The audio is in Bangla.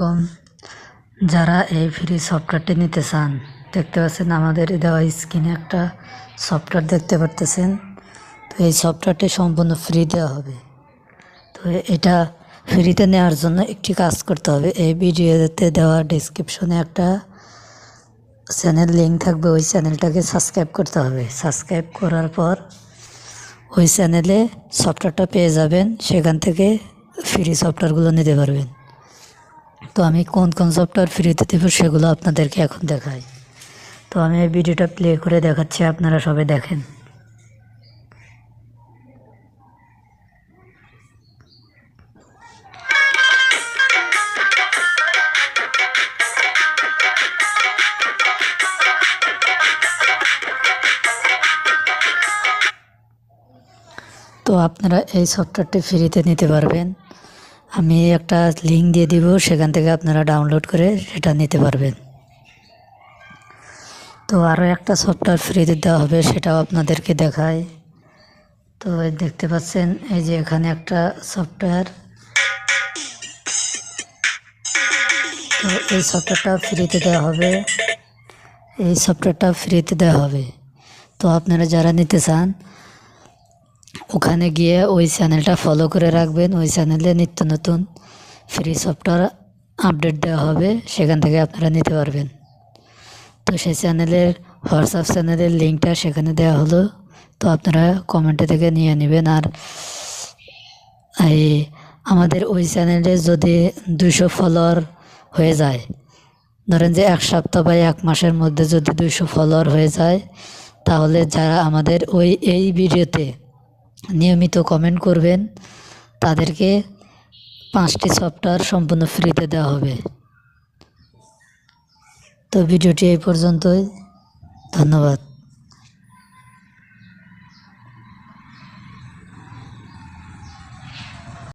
কম যারা এই ফ্রি সফটওয়্যারটি নিতে চান, দেখতে পাচ্ছেন আমাদের দেওয়া স্ক্রিনে একটা সফটওয়্যার দেখতে পারতেছেন। তো এই সফটওয়্যারটি সম্পূর্ণ ফ্রি দেওয়া হবে। তো এটা ফ্রিতে নেওয়ার জন্য একটি কাজ করতে হবে। এই ভিডিওতে দেওয়া ডেসক্রিপশনে একটা চ্যানেল লিঙ্ক থাকবে, ওই চ্যানেলটাকে সাবস্ক্রাইব করতে হবে। সাবস্ক্রাইব করার পর ওই চ্যানেলে সফটওয়্যারটা পেয়ে যাবেন, সেখান থেকে ফ্রি সফটওয়্যারগুলো নিতে পারবেন। তো আমি কোন কোন সফটওয়্যার ফ্রিতে দেবো সেগুলো আপনাদেরকে এখন দেখাই। তো আমি এই ভিডিওটা প্লে করে দেখাচ্ছি, আপনারা সবাই দেখেন। তো আপনারা এই সফটওয়্যারটি ফ্রিতে নিতে পারবেন। আমি একটা লিঙ্ক দিয়ে দিব, সেখান থেকে আপনারা ডাউনলোড করে সেটা নিতে পারবেন। তো আরও একটা সফটওয়্যার ফ্রিতে দেওয়া হবে, সেটাও আপনাদেরকে দেখাই। তো দেখতে পাচ্ছেন এই যে এখানে একটা সফটওয়্যার, তো এই সফটওয়্যারটা ফ্রিতে দেওয়া হবে। এই সফটওয়্যারটা ফ্রিতে দেওয়া হবে। তো আপনারা যারা নিতে চান ওখানে গিয়ে ওই চ্যানেলটা ফলো করে রাখবেন। ওই চ্যানেলে নিত্য নতুন ফ্রি সফটওয়্যার আপডেট দেওয়া হবে, সেখান থেকে আপনারা নিতে পারবেন। তো সেই চ্যানেলের হোয়াটসঅ্যাপ চ্যানেলের লিঙ্কটা সেখানে দেওয়া হলো, তো আপনারা কমেন্টে থেকে নিয়ে নেবেন। আর এই আমাদের ওই চ্যানেলে যদি 200 ফলোয়ার হয়ে যায়, ধরেন যে 1 সপ্তাহ বা 1 মাসের মধ্যে যদি 200 ফলোয়ার হয়ে যায়, তাহলে যারা আমাদের এই ভিডিওতে নিয়মিত কমেন্ট করবেন তাদেরকে 5টি সফটওয়্যার সম্পূর্ণ ফ্রিতে দেওয়া হবে। তো ভিডিওটি এই পর্যন্তই, ধন্যবাদ।